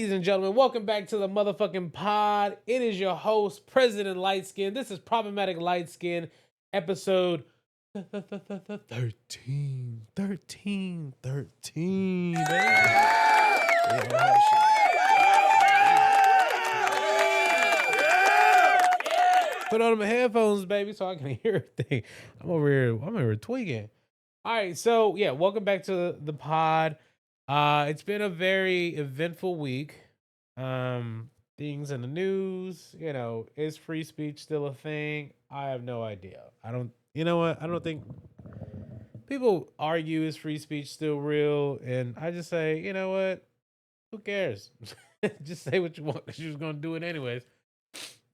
Ladies and gentlemen, welcome back to the motherfucking pod. It is your host, President LightSkin. This is Problematic LightSkin, episode 13. 13. Baby. Put on my headphones, baby, so I can hear everything. I'm over here tweaking. All right, so yeah, welcome back to the pod. It's been a very eventful week. Things in the news, is free speech still a thing? I have no idea. I don't, you know what? I don't think people argue is free speech still real, and I just say, you know what? Who cares? Just say what you want because you're gonna do it anyways.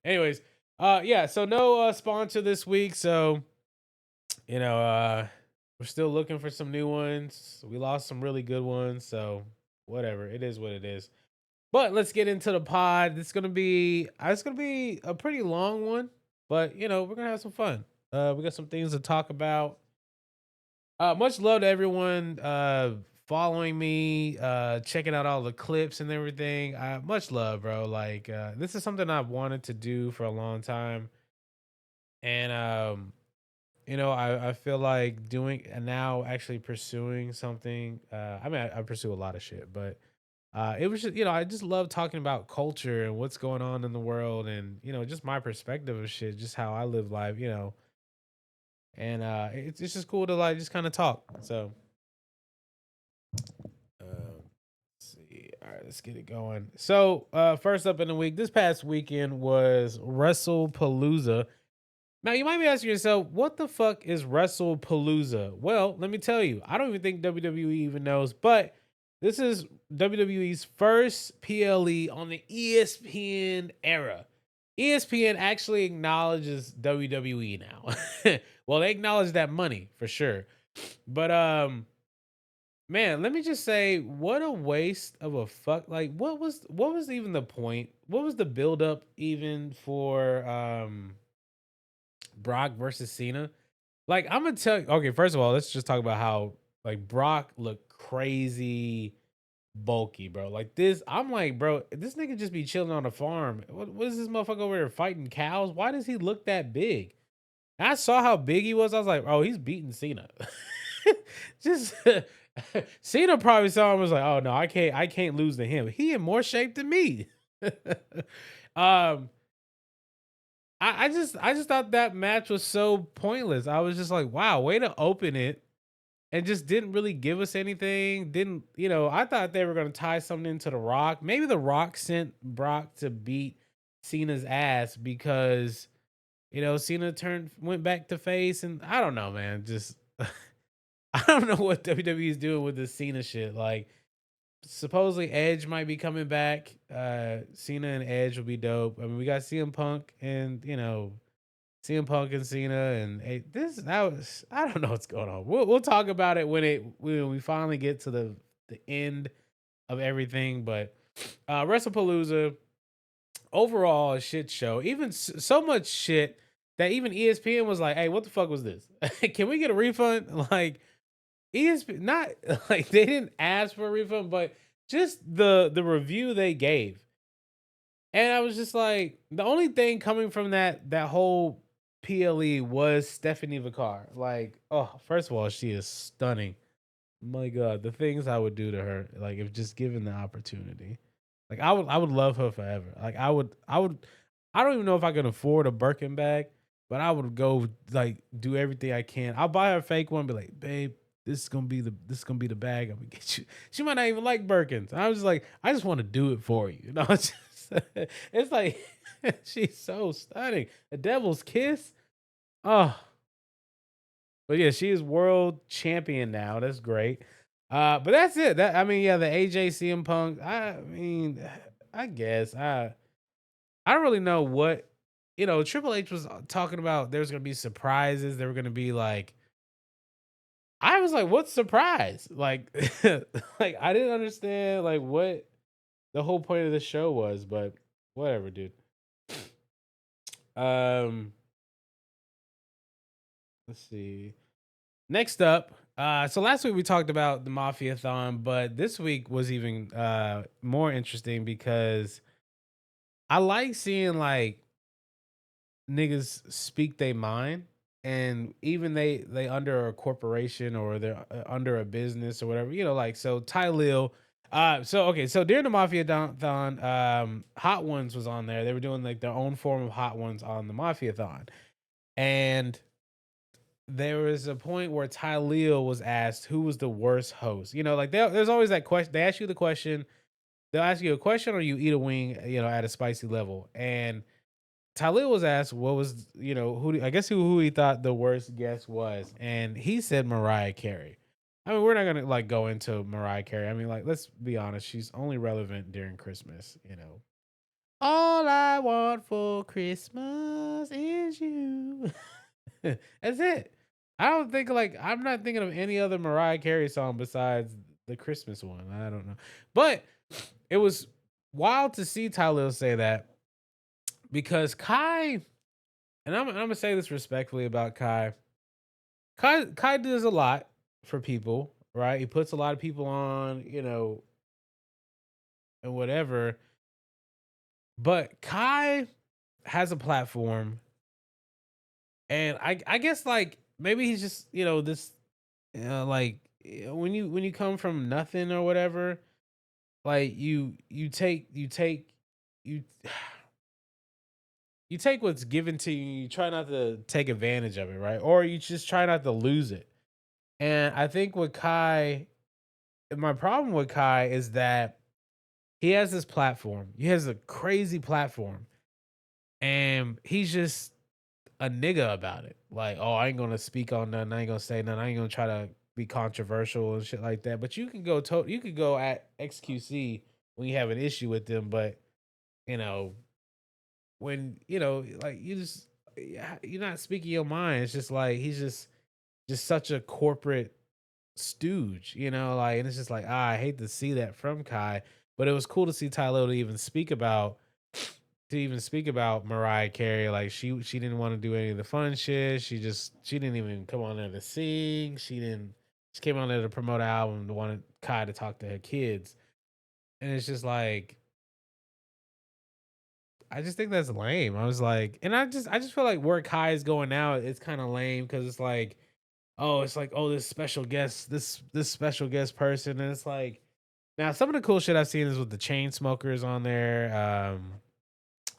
Anyways, yeah. So no sponsor this week, so we're still looking for some new ones. We lost some really good ones, so whatever. It is what it is. But let's get into the pod. It's gonna be a pretty long one, but we're gonna have some fun. We got some things to talk about. Much love to everyone following me, checking out all the clips and everything. Much love, bro. Like this is something I've wanted to do for a long time. And I feel like doing and now actually pursuing something. I pursue a lot of shit, but it was just, I just love talking about culture and what's going on in the world and, just my perspective of shit, just how I live life, and it's just cool to like just kind of talk. So, let's see. All right, let's get it going. So, first up in the week, this past weekend was Wrestlepalooza. Now, you might be asking yourself, what the fuck is Wrestlepalooza? Well, let me tell you, I don't even think WWE even knows, but this is WWE's first PLE on the ESPN era. ESPN actually acknowledges WWE now. Well, they acknowledge that money for sure. But man, let me just say, what a waste of a fuck. Like, what was even the point? What was the build up even for Brock versus Cena? Like, I'm gonna tell you. Okay, first of all, let's just talk about how like Brock looked crazy bulky, bro. Like this, I'm like, bro, this nigga just be chilling on a farm. What is this motherfucker over here fighting cows? Why does he look that big? And I saw how big he was. I was like, oh, he's beating Cena. Just Cena probably saw him and was like, oh no, I can't lose to him. He in more shape than me. um, I just thought that match was so pointless. I was just like, wow, way to open it and just didn't really give us anything. Didn't, I thought they were going to tie something into The Rock. Maybe The Rock sent Brock to beat Cena's ass because, Cena went back to face. And I don't know, man. Just, I don't know what WWE is doing with this Cena shit. Like, supposedly Edge might be coming back. Cena and Edge will be dope. I mean, we got CM Punk and, CM Punk and Cena and I don't know what's going on. We'll talk about it when we finally get to the end of everything. But WrestlePalooza overall a shit show. Even so much shit that even ESPN was like, "Hey, what the fuck was this? Can we get a refund?" Like ESPN, not like they didn't ask for a refund, but just the review they gave. And I was just like, the only thing coming from that whole PLE was Stephanie Vicar. Like, oh, first of all, she is stunning. My God, the things I would do to her, like if just given the opportunity. Like I would love her forever. Like I don't even know if I can afford a Birkin bag, but I would go like do everything I can. I'll buy her a fake one, be like, babe, this is gonna be the bag I'm gonna get you. She might not even like Birkins. I was like, I just want to do it for you. It's just, it's like she's so stunning. The devil's kiss. Oh, but yeah, she is world champion now. That's great. But that's it. That I mean, yeah, the AJ CM Punk. I mean, I guess I don't really know what Triple H was talking about. There's gonna be surprises. There were gonna be like, I was like, what surprise? Like, like I didn't understand like what the whole point of the show was, but whatever, dude. Um, let's see. Next up, So last week we talked about the Mafia-thon, but this week was even more interesting because I like seeing like niggas speak their mind, and even they under a corporation or they're under a business or whatever, like so Tylil. So okay, so during the Mafia-thon, Hot Ones was on there. They were doing like their own form of Hot Ones on the Mafia-thon, and there was a point where Tylil was asked who was the worst host. Like there's always that question. They ask you the question. They'll ask you a question, or you eat a wing, at a spicy level. And Tylil was asked what was, I guess who he thought the worst guest was, and he said Mariah Carey. I mean, we're not gonna like go into Mariah Carey. I mean, like, let's be honest, she's only relevant during Christmas. All I want for Christmas is you. That's it. I don't think like I'm not thinking of any other Mariah Carey song besides the Christmas one. I don't know. But it was wild to see Tyler say that because Kai, and I'm gonna say this respectfully about Kai. Kai does a lot for people, right? He puts a lot of people on, and whatever. But Kai has a platform, and I guess like maybe he's just this like when you come from nothing or whatever, like you you take what's given to you. You try not to take advantage of it, right? Or you just try not to lose it. And I think with Kai, my problem with Kai is that he has this platform. He has a crazy platform, and he's just a nigga about it. Like, oh, I ain't gonna speak on nothing. I ain't gonna say nothing. I ain't gonna try to be controversial and shit like that. But you could go at XQC when you have an issue with them. But you know, when like you're not speaking your mind. It's just like he's just such a corporate stooge, like, and it's just like I hate to see that from Kai. But it was cool to see Tyler to even speak about Mariah Carey. Like she didn't want to do any of the fun shit. She didn't even come on there to sing. She came on there to promote an album and wanted Kai to talk to her kids. And it's just like I just think that's lame. I was like, and I just feel like where Kai is going now, it's kind of lame because it's like, oh, this special guest, this special guest person. And it's like now some of the cool shit I've seen is with the chain smokers on there.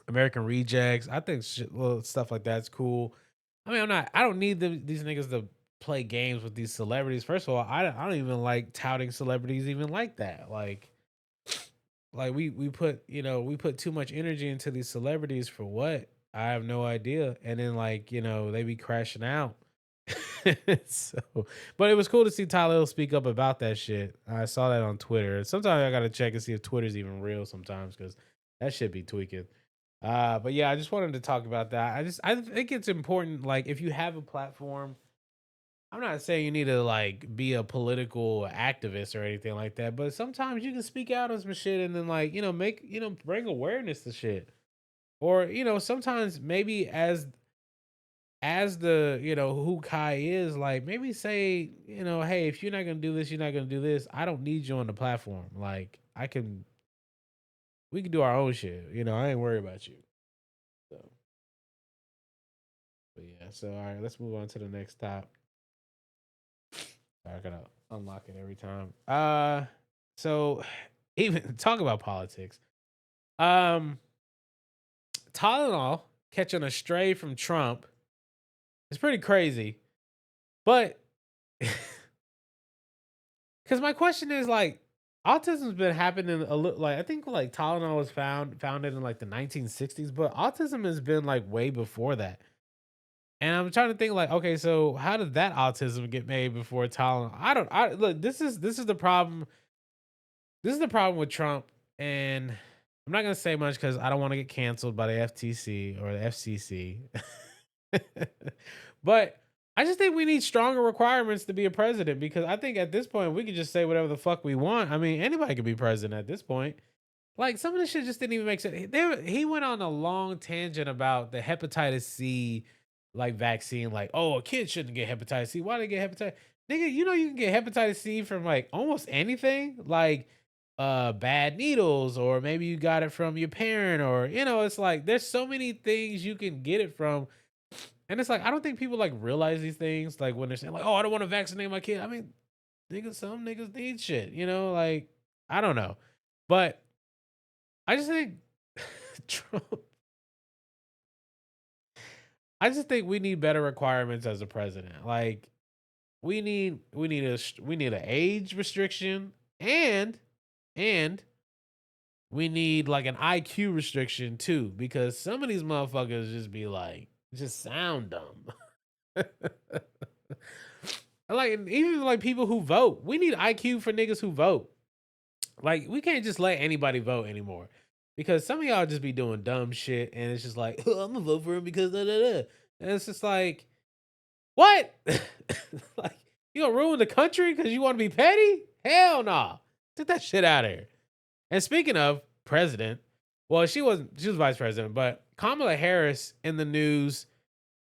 American Rejects. I think little stuff like that's cool. I mean, I don't need these niggas to play games with these celebrities. First of all, I don't even like touting celebrities even like that. Like we put too much energy into these celebrities for what? I have no idea. And then like they be crashing out. So, but it was cool to see Tyler speak up about that shit. I saw that on Twitter. Sometimes I gotta check and see if Twitter's even real sometimes because that shit be tweaking. But yeah, I just wanted to talk about that. I think it's important. Like, if you have a platform, I'm not saying you need to like be a political activist or anything like that, but sometimes you can speak out on some shit and then like make bring awareness to shit. Or sometimes maybe as the who Kai is, like maybe say hey, if you're not gonna do this, you're not gonna do this. I don't need you on the platform. Like we can do our own shit. I ain't worried about you. So. But yeah, so all right, let's move on to the next top. I gotta unlock it every time. So even talk about politics. Um, Tylenol catching a stray from Trump is pretty crazy, but because my question is like, autism's been happening a little. Like I think like Tylenol was founded in like the 1960s, but autism has been like way before that. And I'm trying to think like, okay, so how did that autism get made before Tylenol? I look, this is the problem. This is the problem with Trump, and I'm not gonna say much because I don't want to get canceled by the FTC or the FCC. But I just think we need stronger requirements to be a president because I think at this point we could just say whatever the fuck we want. I mean, anybody could be president at this point. Like some of this shit just didn't even make sense. He went on a long tangent about the hepatitis C like vaccine. Like, oh, a kid shouldn't get hepatitis C. Why did they get hepatitis? Nigga, you know you can get hepatitis C from like almost anything, like bad needles, or maybe you got it from your parent, or it's like there's so many things you can get it from. And it's like I don't think people like realize these things, like when they're saying like, "Oh, I don't want to vaccinate my kid." I mean, niggas, some niggas need shit, like I don't know. But I just think Trump I just think we need better requirements as a president. Like we need an age restriction, and we need like an IQ restriction too, because some of these motherfuckers just be like just sound dumb. Like even like people who vote, we need IQ for niggas who vote. Like we can't just let anybody vote anymore, because some of y'all just be doing dumb shit, and it's just like I'm gonna vote for him because da da da, and it's just like what? Like you gonna ruin the country because you want to be petty? Hell nah, get that shit out of here. And speaking of president, well, she was vice president, but Kamala Harris in the news.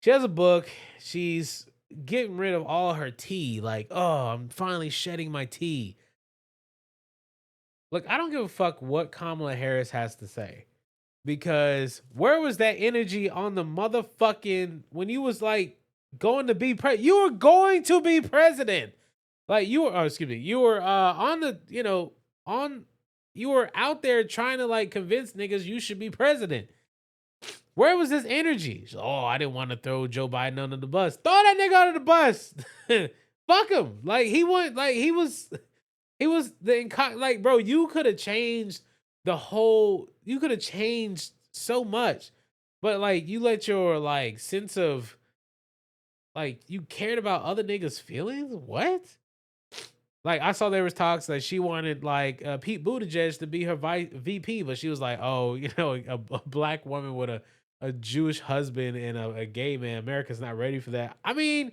She has a book. She's getting rid of all her tea. Like, oh, I'm finally shedding my tea. Look, I don't give a fuck what Kamala Harris has to say, because where was that energy on the motherfucking when you was like going to be you were going to be president. Like you were, oh, excuse me, you were on the, on you were out there trying to like convince niggas you should be president. Where was this energy? She's, oh, I didn't want to throw Joe Biden under the bus. Throw that nigga under the bus. Fuck him. Like he went, like he was like, bro, you could have changed you could have changed so much. But like you let your like sense of like you cared about other niggas' feelings? What? Like I saw there was talks that she wanted like Pete Buttigieg to be her VP, but she was like, "Oh, a black woman with a Jewish husband and a gay man. America's not ready for that." I mean,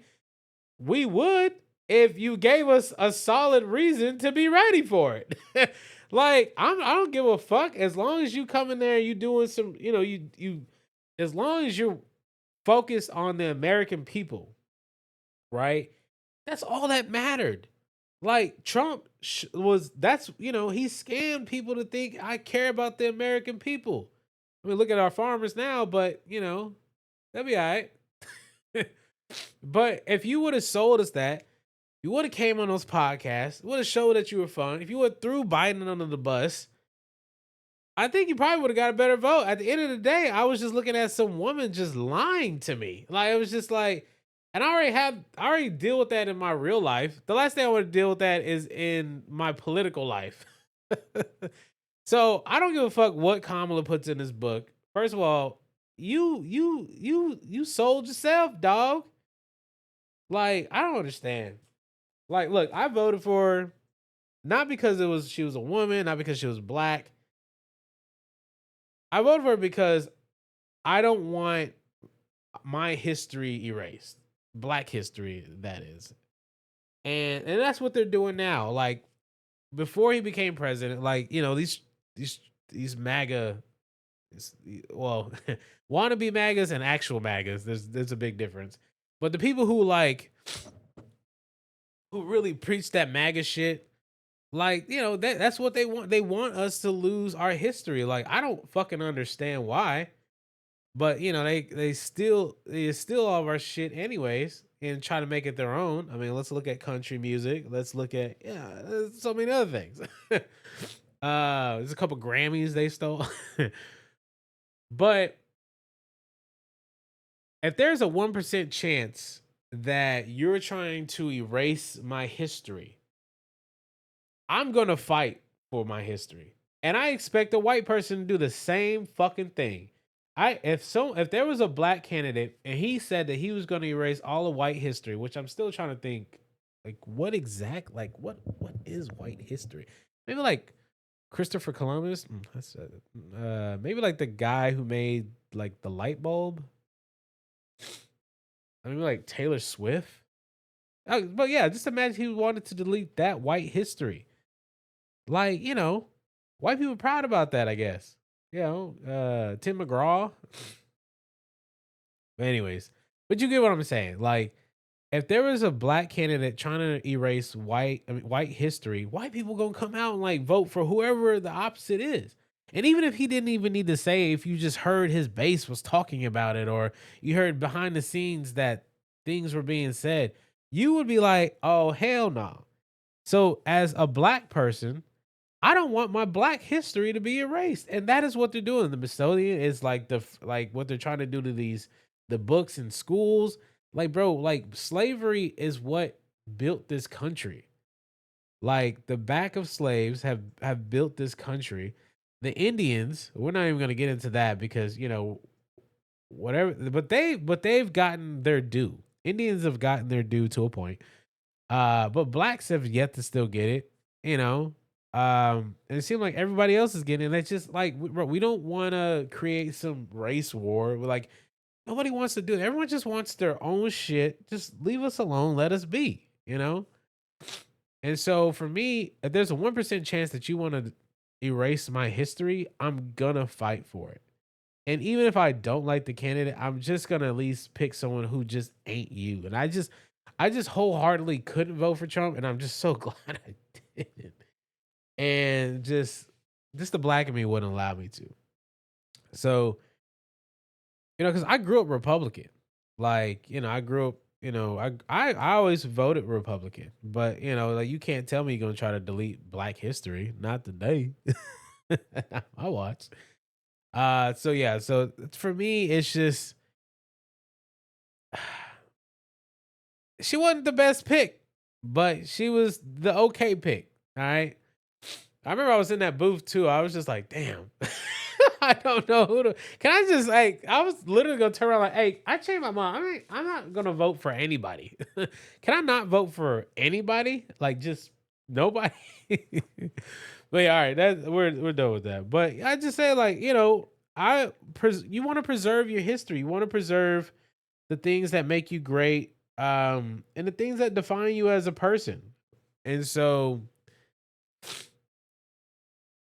we would if you gave us a solid reason to be ready for it. Like I don't give a fuck as long as you come in there, you doing some, you as long as you're focused on the American people, right? That's all that mattered. Like Trump he scammed people to think I care about the American people. I mean, look at our farmers now, but that'd be all right. But if you would have sold us that, you would have came on those podcasts, would have showed that you were fun. If you would threw Biden under the bus, I think you probably would have got a better vote. At the end of the day, I was just looking at some woman just lying to me. Like it was just like, and I already deal with that in my real life. The last thing I want to deal with that is in my political life. So I don't give a fuck what Kamala puts in this book. First of all, you sold yourself, dog. Like I don't understand. Like, look, I voted for her not because she was a woman, not because she was black. I voted for her because I don't want my history erased. Black history, that is. And that's what they're doing now. Like before he became president, like, these MAGA, well, wannabe MAGAs and actual MAGAs, there's a big difference. But the people who really preach that MAGA shit, like, that's what they want. They want us to lose our history. Like, I don't fucking understand why. But they steal all of our shit anyways and try to make it their own. I mean, let's look at country music. Let's look at so many other things. There's a couple Grammys they stole. But if there's a 1% chance that you're trying to erase my history, I'm gonna fight for my history. And I expect a white person to do the same fucking thing. If there was a black candidate and he said that he was going to erase all of white history, which I'm still trying to think, like what is white history? Maybe like Christopher Columbus. Maybe like the guy who made like the light bulb. Maybe like Taylor Swift. But yeah, just imagine he wanted to delete that white history. Like, white people proud about that, I guess. Tim McGraw. But anyways, but you get what I'm saying. Like, if there was a black candidate trying to erase white history, white people gonna come out and like vote for whoever the opposite is. And even if he didn't even need to say, if you just heard his base was talking about it, or you heard behind the scenes that things were being said, you would be like, oh hell no. So as a black person, I don't want my black history to be erased, and that is what they're doing. The Smithsonian is like like what they're trying to do to the books in schools. Like, bro, like slavery is what built this country. Like the back of slaves have built this country. The Indians, we're not even going to get into that because whatever, but they've gotten their due. Indians have gotten their due to a point. But blacks have yet to still get it, you know. And it seems like everybody else is getting it. It's just like, bro, we don't want to create some race war. We're like, nobody wants to do it. Everyone just wants their own shit. Just leave us alone. Let us be, you know? And so for me, if there's a 1% chance that you want to erase my history, I'm gonna fight for it. And even if I don't like the candidate, I'm just gonna at least pick someone who just ain't you. And I just wholeheartedly couldn't vote for Trump, and I'm just so glad I didn't. And just the black in me wouldn't allow me to. So, because I grew up Republican. Like, I grew up, I always voted Republican. But, like you can't tell me you're gonna try to delete black history. Not today. I watch. So yeah, so for me, it's just she wasn't the best pick, but she was the okay pick. All right. I remember I was in that booth too. I was just like, damn. I don't know who to. Can I just like? I was literally gonna turn around like, hey, I changed my mind. I'm not gonna vote for anybody. Can I not vote for anybody? Like just nobody. But yeah, all right, we're done with that. But I just say like, you want to preserve your history. You want to preserve the things that make you great, and the things that define you as a person. And so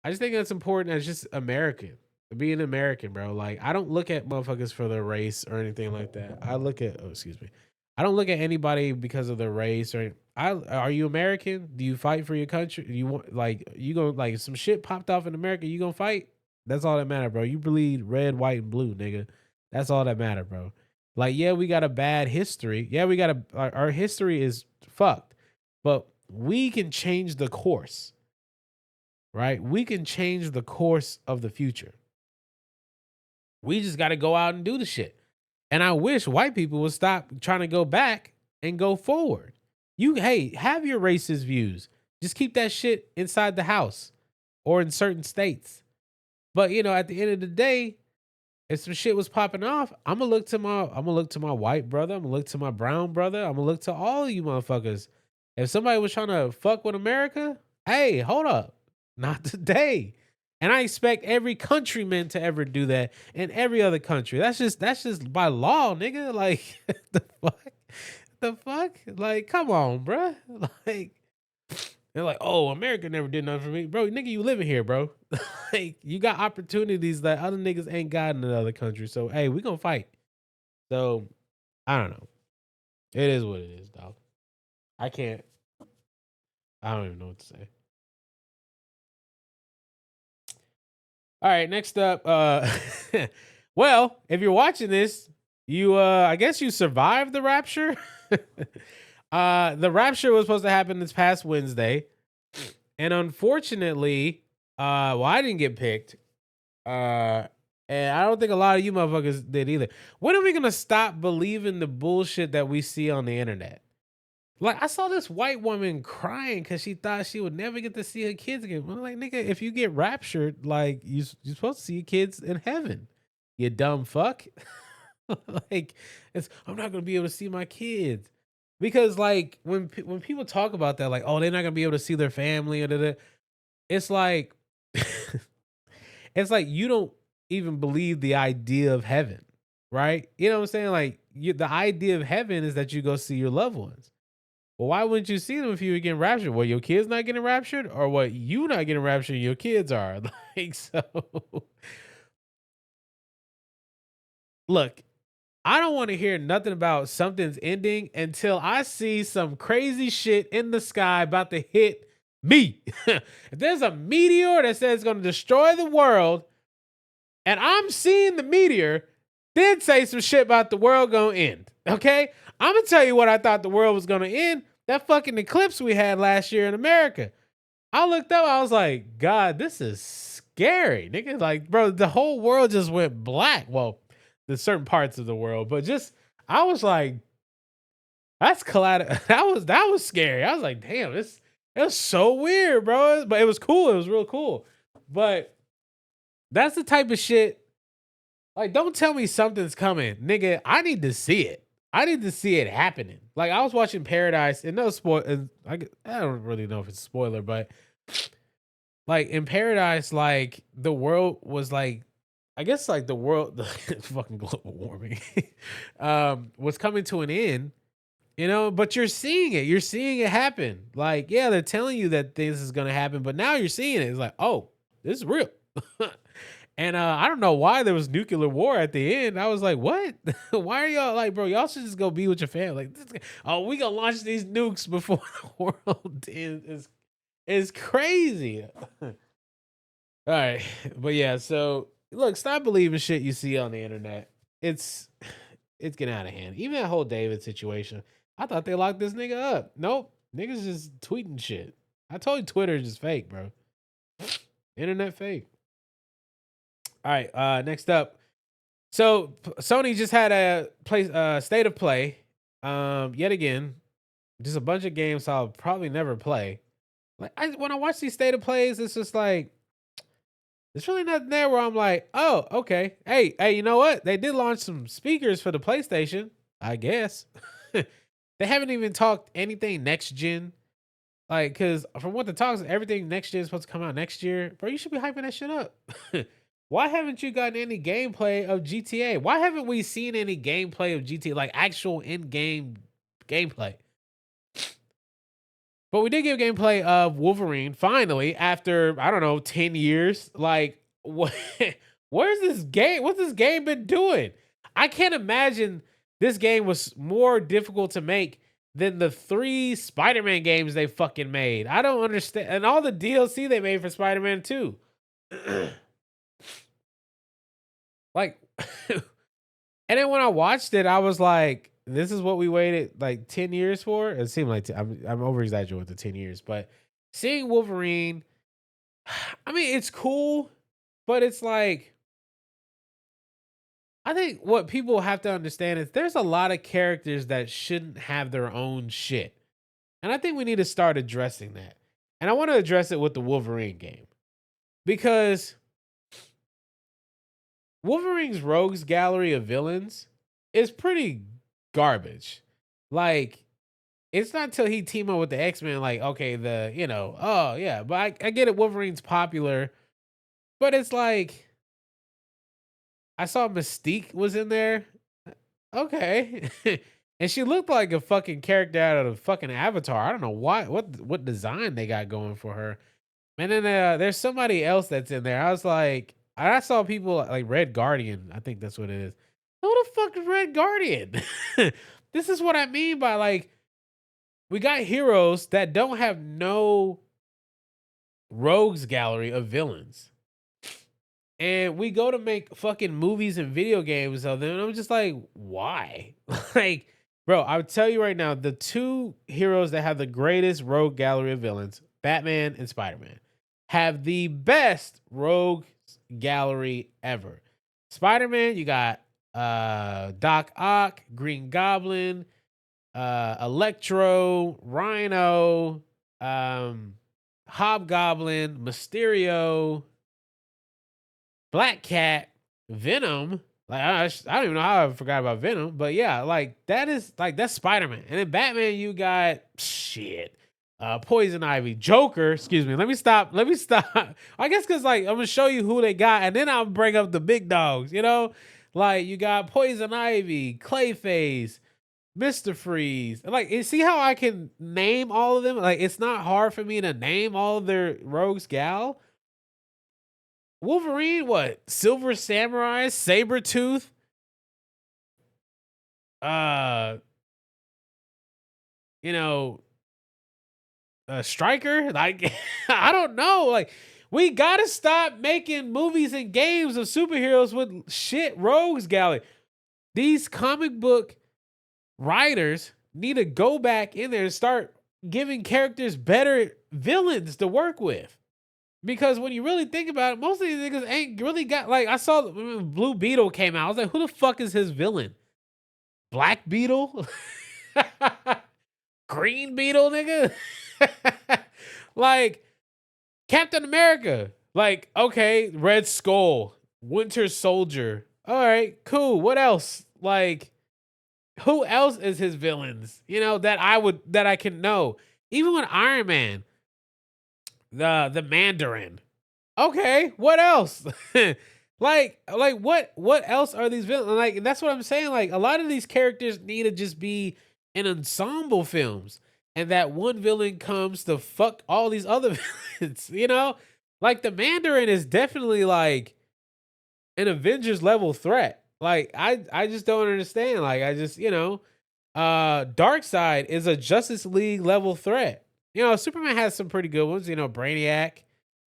I just think that's important as just American. Being American, bro. Like I don't look at motherfuckers for their race or anything like that. I look at excuse me. I don't look at anybody because of their race or are you American? Do you fight for your country? Do you want like you go like some shit popped off in America, you gonna fight? That's all that matter, bro. You bleed red, white, and blue, nigga. That's all that matter, bro. Like, yeah, we got a bad history. Yeah, we got our history is fucked. But we can change the course, right? We can change the course of the future. We just got to go out and do the shit. And I wish white people would stop trying to go back and go forward. Hey, have your racist views. Just keep that shit inside the house or in certain states. But at the end of the day, if some shit was popping off, I'm gonna look to my white brother. I'm gonna look to my brown brother. I'm gonna look to all of you motherfuckers. If somebody was trying to fuck with America, hey, hold up, not today. And I expect every countryman to ever do that in every other country. That's just by law, nigga. Like the fuck, the fuck. Like, come on, bruh. Like they're like, oh, America never did nothing for me, bro. Nigga, you living here, bro. Like you got opportunities that other niggas ain't got in another country. So hey, we gonna fight. So I don't know. It is what it is, dog. I can't. I don't even know what to say. All right, next up. Well, if you're watching this, you I guess you survived the rapture. The rapture was supposed to happen this past Wednesday, and unfortunately, well, I didn't get picked. Uh, and I don't think a lot of you motherfuckers did either. When are we gonna stop believing the bullshit that we see on the internet? Like I saw this white woman crying because she thought she would never get to see her kids again. I'm like, nigga, if you get raptured, like you're supposed to see your kids in heaven. You dumb fuck. Like, I'm not gonna be able to see my kids because like when people talk about that, like, oh, they're not gonna be able to see their family or da. It's like it's like you don't even believe the idea of heaven, right? You know what I'm saying? Like the idea of heaven is that you go see your loved ones. Well, why wouldn't you see them if you were getting raptured? Well, your kids not getting raptured, or what you not getting raptured, your kids are. Like so. Look, I don't want to hear nothing about something's ending until I see some crazy shit in the sky about to hit me. If there's a meteor that says it's going to destroy the world, and I'm seeing the meteor, then say some shit about the world gonna end. Okay? I'm gonna tell you what I thought the world was gonna end. That fucking eclipse we had last year in America. I looked up, I was like, God, this is scary. Nigga, like, bro, the whole world just went black. Well, there's certain parts of the world, but just I was like, that's collateral. That was scary. I was like, damn, this it was so weird, bro. But it was cool. It was real cool. But that's the type of shit. Like, don't tell me something's coming, nigga. I need to see it. I need to see it happening. Like, I was watching Paradise, and no spoil. And I don't really know if it's a spoiler, but like in Paradise, like the world was like, I guess like the world, the fucking global warming, was coming to an end. You know, but you're seeing it. You're seeing it happen. Like, yeah, they're telling you that this is gonna happen, but now you're seeing it. It's like, oh, this is real. And I don't know why there was nuclear war at the end. I was like, what? Why are y'all like, bro? Y'all should just go be with your family. Like, oh, we gonna launch these nukes before the world ends. Is crazy. All right, but yeah. So look, stop believing shit you see on the internet. It's it's getting out of hand. Even that whole David situation. I thought they locked this nigga up. Nope, niggas just tweeting shit. I told you Twitter is just fake, bro. Internet fake. All right, next up. So Sony just had a state of play. Yet again, just a bunch of games I'll probably never play. Like when I watch these state of plays, it's just like there's really nothing there where I'm like, oh, okay. Hey, you know what? They did launch some speakers for the PlayStation, I guess. They haven't even talked anything next gen. Like, because from what the talks, everything next gen is supposed to come out next year. Bro, you should be hyping that shit up. Why haven't you gotten any gameplay of GTA? Why haven't we seen any gameplay of GTA, like actual in-game gameplay? But we did get gameplay of Wolverine finally after, I don't know, 10 years. Like, what? Where's this game? What's this game been doing? I can't imagine this game was more difficult to make than the 3 Spider-Man games they fucking made. I don't understand. And all the DLC they made for Spider-Man 2. Like, and then when I watched it, I was like, this is what we waited like 10 years for. It seemed like I'm over exaggerating with the 10 years, but seeing Wolverine, I mean, it's cool, but it's like, I think what people have to understand is there's a lot of characters that shouldn't have their own shit. And I think we need to start addressing that. And I want to address it with the Wolverine game because Wolverine's rogues gallery of villains is pretty garbage. Like, it's not until he team up with the X-Men, like, okay, oh yeah, but I get it, Wolverine's popular, but it's like, I saw Mystique was in there. Okay. And she looked like a fucking character out of the fucking Avatar. I don't know what design they got going for her. And then there's somebody else that's in there. I was like, I saw people like Red Guardian. I think that's what it is. Who the fuck is Red Guardian? This is what I mean by like, we got heroes that don't have no rogues gallery of villains. And we go to make fucking movies and video games of them. And I'm just like, why? Like, bro, I'll tell you right now, the 2 heroes that have the greatest rogue gallery of villains, Batman and Spider-Man, have the best rogue gallery ever. Spider-Man, you got Doc Ock, Green Goblin, Electro, Rhino, Hobgoblin, Mysterio, Black Cat, Venom. Like I don't even know how I forgot about Venom, but yeah, like that's Spider-Man. And then Batman, you got shit. Poison Ivy, Joker. Excuse me. Let me stop. I guess because like I'm gonna show you who they got, and then I'll bring up the big dogs. You know, like you got Poison Ivy, Clayface, Mr. Freeze. Like, you see how I can name all of them? Like, it's not hard for me to name all of their rogues gal. Wolverine, what? Silver Samurai, Sabretooth, uh, you know, a striker. Like, I don't know. Like, we gotta stop making movies and games of superheroes with shit rogues gallery. These comic book writers need to go back in there and start giving characters better villains to work with. Because when you really think about it, most of these niggas ain't really got, like, I saw when Blue Beetle came out. I was like, who the fuck is his villain? Black Beetle? Green Beetle, nigga? Like, Captain America. Like, okay, Red Skull, Winter Soldier. All right, cool. What else? Like, who else is his villains? You know, that I can know. Even with Iron Man, the Mandarin. Okay, what else? like what else are these villains? Like, that's what I'm saying. Like, a lot of these characters need to just be in ensemble films, and that one villain comes to fuck all these other villains. You know, like the Mandarin is definitely like an Avengers level threat. Like, I just don't understand. Like, I just, Darkseid is a Justice League level threat. You know, Superman has some pretty good ones, Brainiac,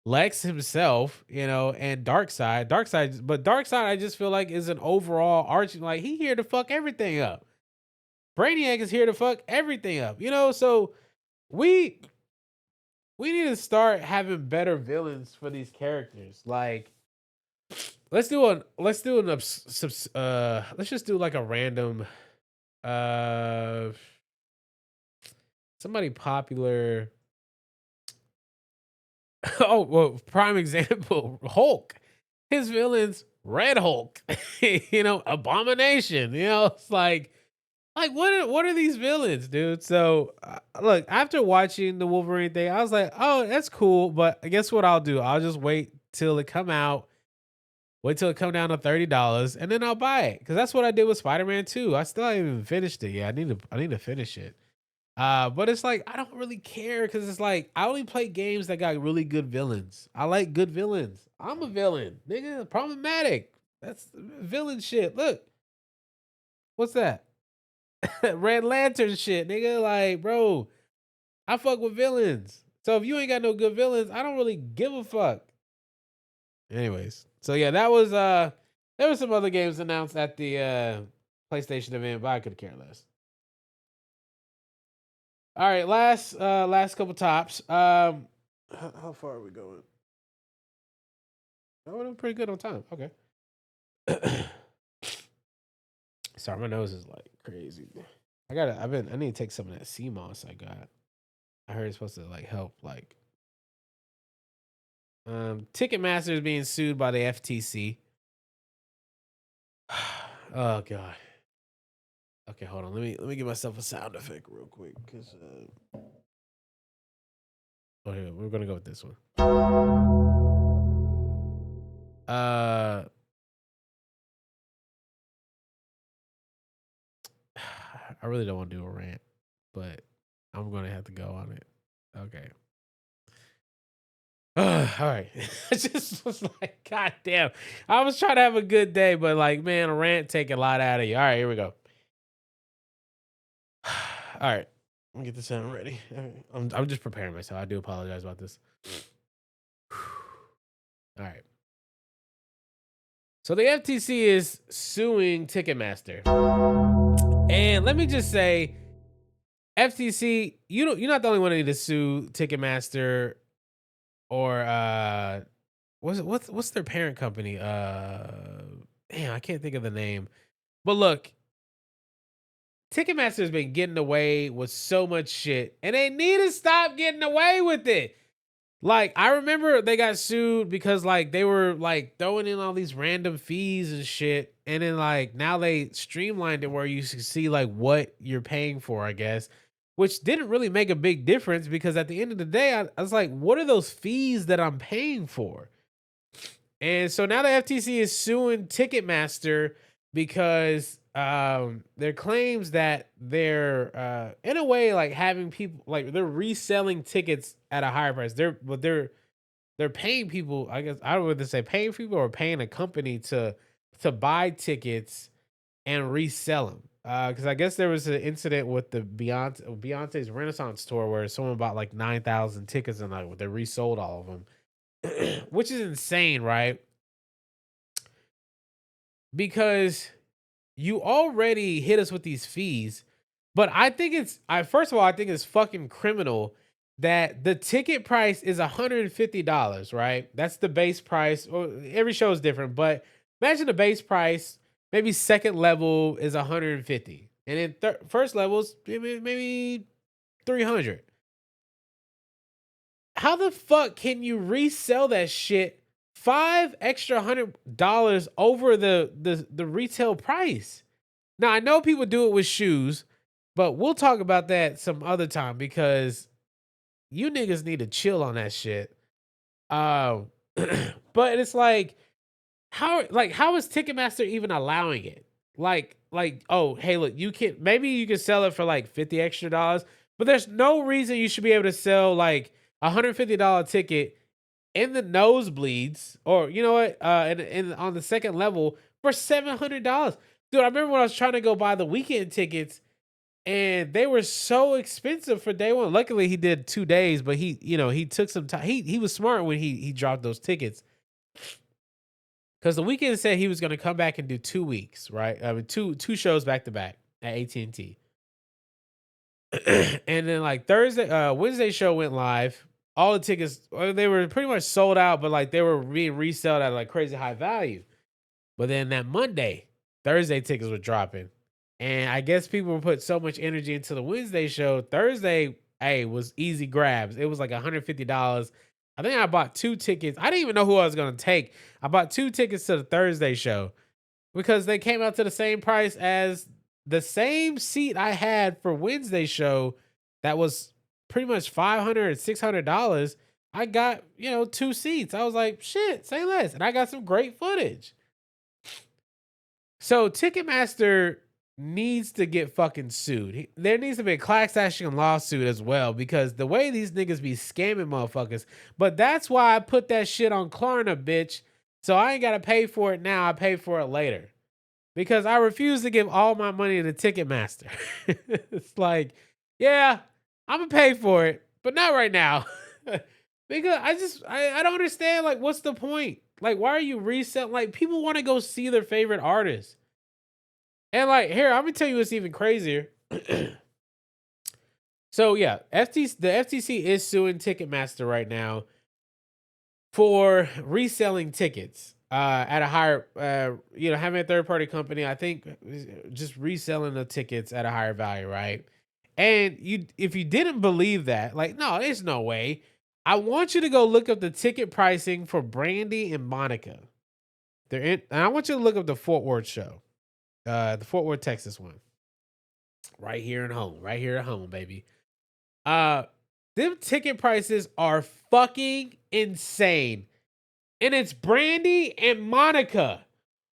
Lex himself, and Darkseid. But Darkseid I just feel like is an overall arching, like, he here to fuck everything up. Brainiac is here to fuck everything up. So we need to start having better villains for these characters. Like, let's just do like a random uh somebody popular. Oh, well, prime example, Hulk. His villains, Red Hulk, Abomination. It's like what are these villains, dude? So look, after watching the Wolverine thing, I was like, oh, that's cool. But guess what I'll do? I'll just wait till it come out. Wait till it come down to $30, and then I'll buy it. Because that's what I did with Spider-Man 2. I still haven't even finished it. Yeah, I need to finish it. But it's like, I don't really care, because it's like, I only play games that got really good villains. I like good villains. I'm a villain, nigga. Problematic. That's villain shit. Look, what's that? Red Lantern shit, nigga. Like, bro, I fuck with villains. So if you ain't got no good villains, I don't really give a fuck. Anyways, so yeah, that was there were some other games announced at the PlayStation event, but I could care less. All right, last couple tops. How far are we going? Oh, we're doing pretty good on time. Okay. Sorry, my nose is like crazy. I need to take some of that sea moss I got. I heard it's supposed to like help like Ticketmaster is being sued by the FTC. Oh god. Okay, hold on. Let me give myself a sound effect real quick, because here, we're gonna go with this one. I really don't want to do a rant, but I'm gonna have to go on it. Okay. All right. I just was like, God damn. I was trying to have a good day, but like, man, a rant take a lot out of you. All right, here we go. All right. Let me get the sound ready. All right. I'm just preparing myself. I do apologize about this. All right. So the FTC is suing Ticketmaster. And let me just say, FTC, you're not the only one that need to sue Ticketmaster, or what's their parent company? Damn, I can't think of the name. But look, Ticketmaster has been getting away with so much shit, and they need to stop getting away with it. Like, I remember they got sued because like they were like throwing in all these random fees and shit, and then like now they streamlined it where you see like what you're paying for, I guess, which didn't really make a big difference, because at the end of the day, I was like, what are those fees that I'm paying for? And so now the FTC is suing Ticketmaster because their claims that they're in a way like having people, like, they're reselling tickets at a higher price. They're paying people, I guess, I don't know whether to say paying people or paying a company to buy tickets and resell them. Because I guess there was an incident with the Beyonce's Renaissance tour where someone bought like 9,000 tickets and like they resold all of them, which is insane, right? Because you already hit us with these fees, but I think I first of all, I think it's fucking criminal that the ticket price is $150, right? That's the base price. Or every show is different, but imagine the base price, maybe second level is 150. And then first level is maybe 300. How the fuck can you resell that shit five extra $100 over the retail price? Now I know people do it with shoes, but we'll talk about that some other time because you niggas need to chill on that shit. Um, but it's how is Ticketmaster even allowing it? Oh, hey, look, maybe you can sell it for like 50 extra dollars, but there's no reason you should be able to sell like $150 ticket in the nosebleeds, or you know what, and on the second level for $700. Dude, I remember when I was trying to go buy the weekend tickets and they were so expensive for day one. Luckily he did 2 days, but he took some time. He was smart when he dropped those tickets. Because the weekend said he was going to come back and do 2 weeks, right? I mean, two shows back to back at AT&T. And then like Wednesday show went live. All the tickets, they were pretty much sold out, but like they were being resold at like crazy high value. But then that Thursday tickets were dropping. And I guess people were put so much energy into the Wednesday show. Thursday, was easy grabs. It was like $150. I think I bought 2 tickets. I didn't even know who I was going to take. I bought 2 tickets to the Thursday show because they came out to the same price as the same seat I had for Wednesday show that was pretty much $500 or $600. I got, 2 seats. I was like, shit, say less. And I got some great footage. So Ticketmaster needs to get fucking sued. There needs to be a class action lawsuit as well because the way these niggas be scamming motherfuckers. But that's why I put that shit on Klarna, bitch. So I ain't got to pay for it now. I pay for it later because I refuse to give all my money to Ticketmaster. It's like, yeah, I'm going to pay for it, but not right now. Because I don't understand, like, what's the point? Like, why are you reselling? Like, people want to go see their favorite artists. And like, here, I'm gonna tell you what's even crazier. So yeah, the FTC is suing Ticketmaster right now for reselling tickets at a higher, having a third party company. I think just reselling the tickets at a higher value, right? And if you didn't believe that, like, no, there's no way. I want you to go look up the ticket pricing for Brandy and Monica. And I want you to look up the Fort Worth show. The Fort Worth, Texas one. Right here at home, baby. Them ticket prices are fucking insane. And it's Brandy and Monica.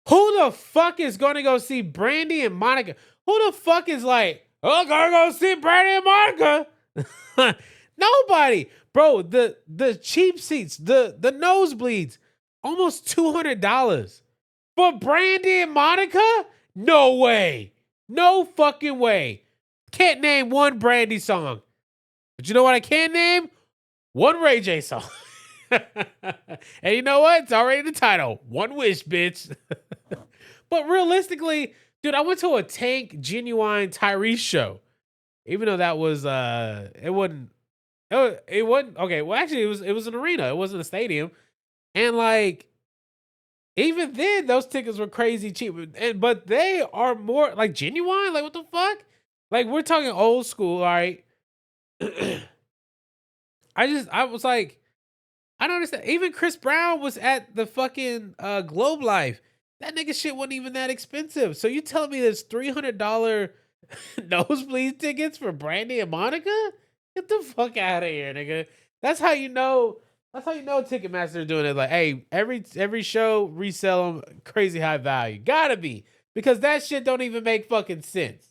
Who the fuck is gonna go see Brandy and Monica? Who the fuck is like, oh, gotta go see Brandy and Monica? Nobody. Bro, the cheap seats, the nosebleeds, almost $200. For Brandy and Monica? No way. No fucking way. Can't name one Brandy song. But you know what I can name? One Ray J song. And you know what? It's already in the title. One Wish, bitch. But realistically, dude, I went to a Tank Genuine Tyrese show. Even though that was it wasn't okay. Well, actually it was an arena. It wasn't a stadium. And like, even then, those tickets were crazy cheap. But they are more like Genuine. Like, what the fuck? Like, we're talking old school, all right? I was like, I don't understand. Even Chris Brown was at the fucking Globe Life. That nigga shit wasn't even that expensive. So you telling me there's $300 nosebleed tickets for Brandy and Monica? Get the fuck out of here, nigga. That's how you know Ticketmaster is doing it. Like, hey, every show resell them crazy high value. Gotta be, because that shit don't even make fucking sense.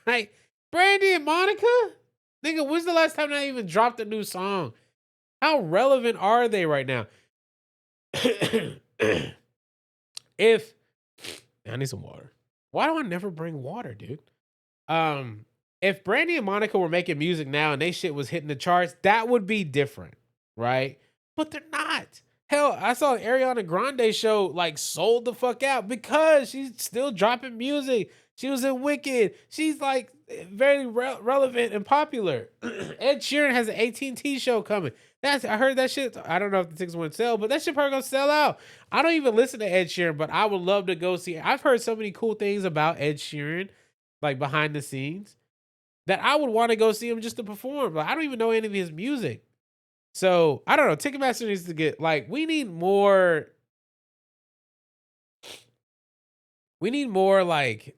Like, Brandy and Monica, nigga, when's the last time they even dropped a new song? How relevant are they right now? I need some water. Why do I never bring water, dude? Um, if Brandy and Monica were making music now and they shit was hitting the charts, that would be different, right? But they're not. Hell, I saw Ariana Grande show like sold the fuck out because she's still dropping music. She was in Wicked. She's like very relevant and popular. Ed Sheeran has an AT&T show coming. I heard that shit. I don't know if the tickets won't sell, but that shit probably gonna sell out. I don't even listen to Ed Sheeran, but I would love to go see. I've heard so many cool things about Ed Sheeran, like behind the scenes, that I would want to go see him just to perform. Like I don't even know any of his music. So I don't know. Ticketmaster needs to get like we need more. We need more like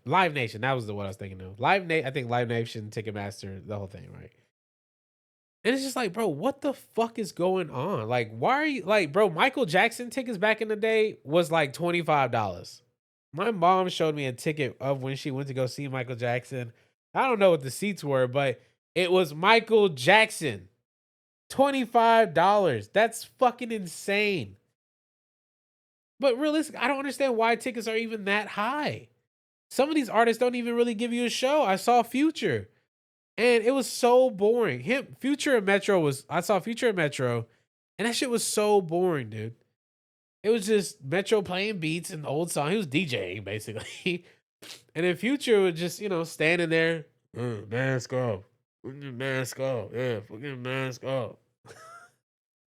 Live Nation. That was the one I was thinking of. I think Live Nation, Ticketmaster, the whole thing, right? And it's just like, bro, what the fuck is going on? Like, why are you like, bro? Michael Jackson tickets back in the day was like $25. My mom showed me a ticket of when she went to go see Michael Jackson. I don't know what the seats were, but it was Michael Jackson. $25. That's fucking insane. But realistically, I don't understand why tickets are even that high. Some of these artists don't even really give you a show. I saw Future, and it was so boring. Future and Metro I saw Future and Metro, and that shit was so boring, dude. It was just Metro playing beats and old song. He was DJing basically. And then Future was just, standing there, mask off, mask off, yeah, fucking mask off.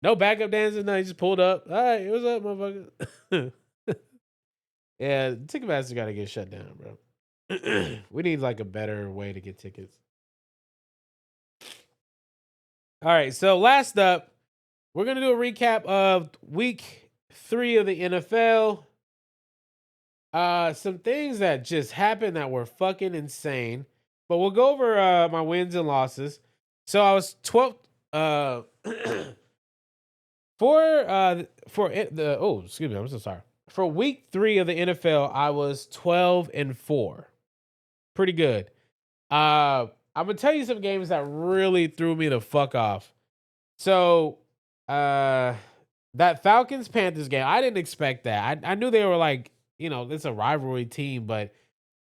No backup dancers, no, he just pulled up. All right, what's up, motherfucker? Yeah, Ticketmaster got to get shut down, bro. We need like a better way to get tickets. All right, so last up, we're gonna do a recap of week 3 of the NFL. Some things that just happened that were fucking insane. But we'll go over my wins and losses. So I was 12 excuse me, I'm so sorry. For week 3 of the NFL, I was 12-4. Pretty good. I'm gonna tell you some games that really threw me the fuck off. So that Falcons Panthers game, I didn't expect that. I knew they were like, it's a rivalry team, but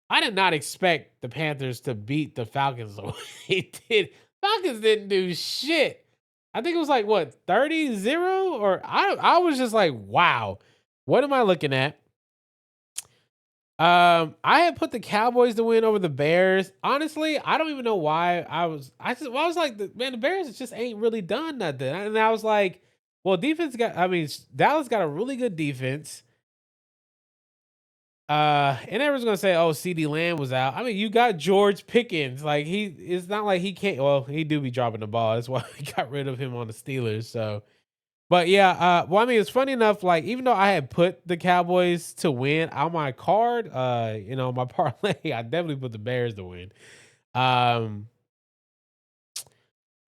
I did not expect the Panthers to beat the Falcons the way they did. Falcons didn't do shit. I think it was like what 30-0, or I was just like, wow, what am I looking at? I had put the Cowboys to win over the Bears. Honestly, I don't even know why I was like, the Bears just ain't really done nothing. And I was like, well, Dallas got a really good defense. And everyone's gonna say, "Oh, CD Lamb was out." I mean, you got George Pickens. Like it's not like he can't. Well, he do be dropping the ball. That's why we got rid of him on the Steelers. So, but yeah. Well, I mean, it's funny enough. Like even though I had put the Cowboys to win on my card, my parlay, I definitely put the Bears to win. But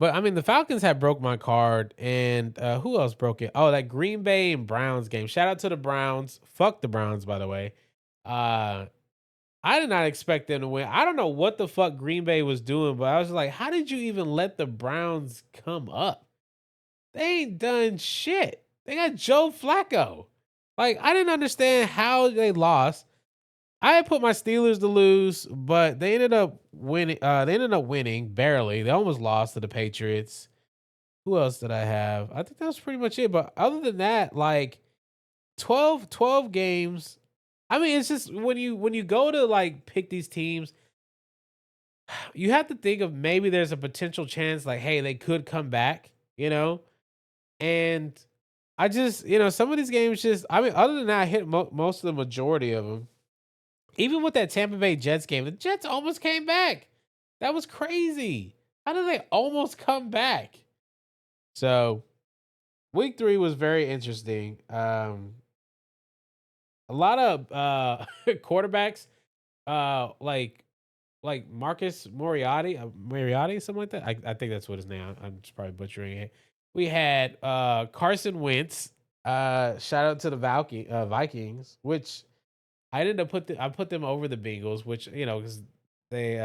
I mean, the Falcons had broke my card, and who else broke it? Oh, that Green Bay and Browns game. Shout out to the Browns. Fuck the Browns, by the way. I did not expect them to win. I don't know what the fuck Green Bay was doing, but I was like, how did you even let the Browns come up? They ain't done shit. They got Joe Flacco. Like, I didn't understand how they lost. I had put my Steelers to lose, but they ended up winning. They ended up winning barely. They almost lost to the Patriots. Who else did I have? I think that was pretty much it. But other than that, like 12 games. I mean, it's just when you go to like pick these teams, you have to think of maybe there's a potential chance, like, hey, they could come back, And I just, some of these games just, I mean, other than that, I hit most of the majority of them. Even with that Tampa Bay Jets game, the Jets almost came back. That was crazy. How did they almost come back? So, week 3 was very interesting. A lot of quarterbacks, like Marcus Moriarty, something like that. I think that's what his name. I'm just probably butchering it. We had Carson Wentz. Shout out to the Vikings, which I ended up I put them over the Bengals, which because they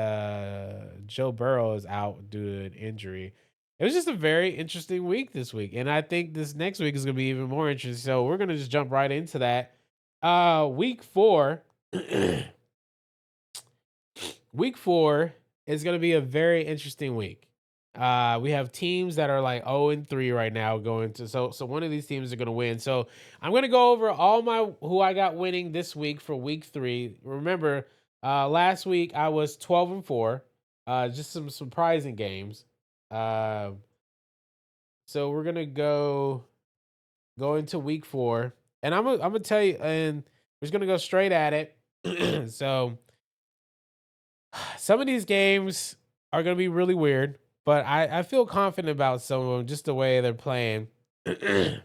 Joe Burrow is out due to an injury. It was just a very interesting week this week, and I think this next week is gonna be even more interesting. So we're gonna just jump right into that. Week 4. Week 4 is going to be a very interesting week. We have teams that are like 0-3 right now going to so one of these teams are going to win. So I'm going to go over all my who I got winning this week for week 3. Remember, last week I was 12-4. Just some surprising games. Uh, so we're gonna go into week 4, and I'm gonna tell you, and we're just gonna go straight at it. So some of these games are gonna be really weird, but I feel confident about some of them just the way they're playing. Hate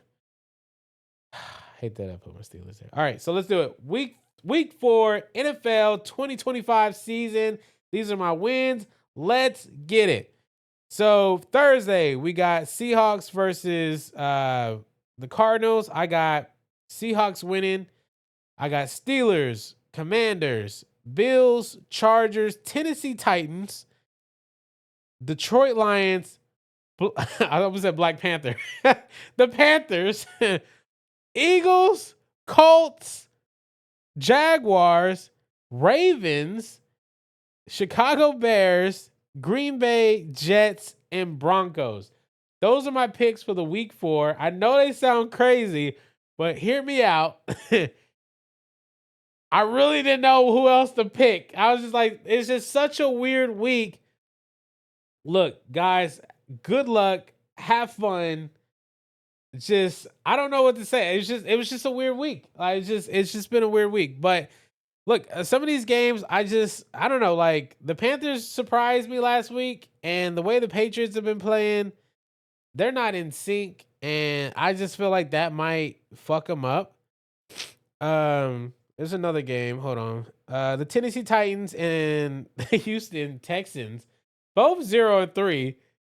that I put my Steelers there. All right, so let's do it. Week 4 NFL 2025 season. These are my wins. Let's get it. So Thursday we got Seahawks versus the Cardinals. I got Seahawks winning. I got Steelers, Commanders, Bills, Chargers, Tennessee Titans, Detroit Lions. I almost said Black Panther. The Panthers, Eagles, Colts, Jaguars, Ravens, Chicago Bears, Green Bay, Jets, and Broncos. Those are my picks for the week 4. I know they sound crazy, but hear me out. I really didn't know who else to pick. I was just like, it's just such a weird week. Look, guys, good luck. Have fun. Just, I don't know what to say. It was just a weird week. Like, it's just been a weird week. But look, some of these games, I don't know. Like, the Panthers surprised me last week, and the way the Patriots have been playing, they're not in sync, and I just feel like that might fuck them up. There's another game. Hold on. The Tennessee Titans and the Houston Texans, both 0-3.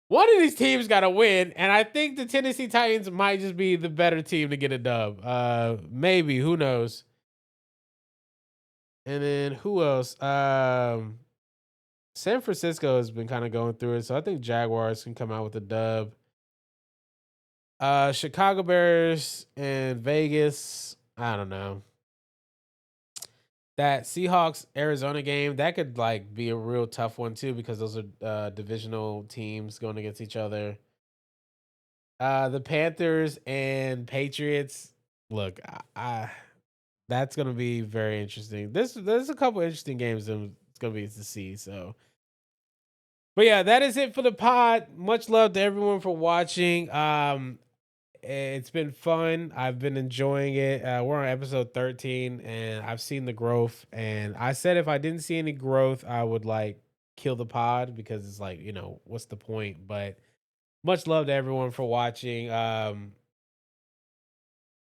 One of these teams got to win, and I think the Tennessee Titans might just be the better team to get a dub. Maybe, who knows? And then who else? San Francisco has been kind of going through it, so I think Jaguars can come out with a dub. Chicago Bears and Vegas. I don't know. That Seahawks Arizona game, that could like be a real tough one too, because those are divisional teams going against each other. The Panthers and Patriots. Look, that's gonna be very interesting. There's a couple interesting games that it's gonna be to see. So, but yeah, that is it for the pod. Much love to everyone for watching. It's been fun. I've been enjoying it. We're on episode 13, and I've seen the growth. And I said if I didn't see any growth, I would like kill the pod, because it's like, what's the point? But much love to everyone for watching.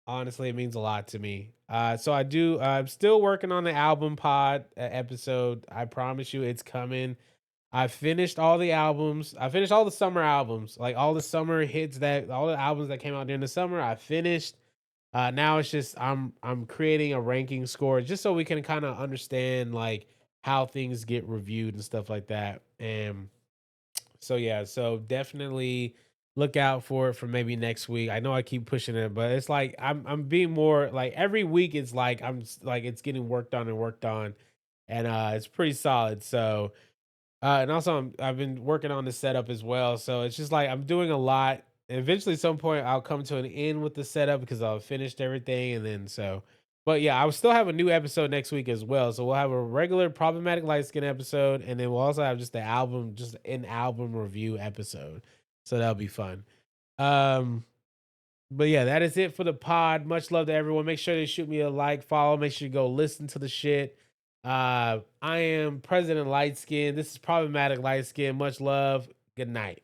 Honestly, it means a lot to me. So I'm still working on the album pod episode. I promise you it's coming. I finished all the albums. I finished all the summer albums, like all the summer hits, that all the albums that came out during the summer. I finished. Now it's just I'm creating a ranking score just so we can kind of understand like how things get reviewed and stuff like that. And so yeah, so definitely look out for it for maybe next week. I know I keep pushing it, but it's like I'm being more like every week. It's like like it's getting worked on and worked on, and it's pretty solid. So and also I've been working on the setup as well. So it's just like I'm doing a lot. And eventually, at some point, I'll come to an end with the setup because I'll finished everything, and then so. But yeah, I will still have a new episode next week as well. So we'll have a regular problematic light skin episode, and then we'll also have just the album, just an album review episode. So that'll be fun. Um, but yeah, that is it for the pod. Much love to everyone. Make sure to shoot me a like, follow. Make sure you go listen to the shit. I am President Lightskin. This is Problematic Lightskin. Much love. Good night.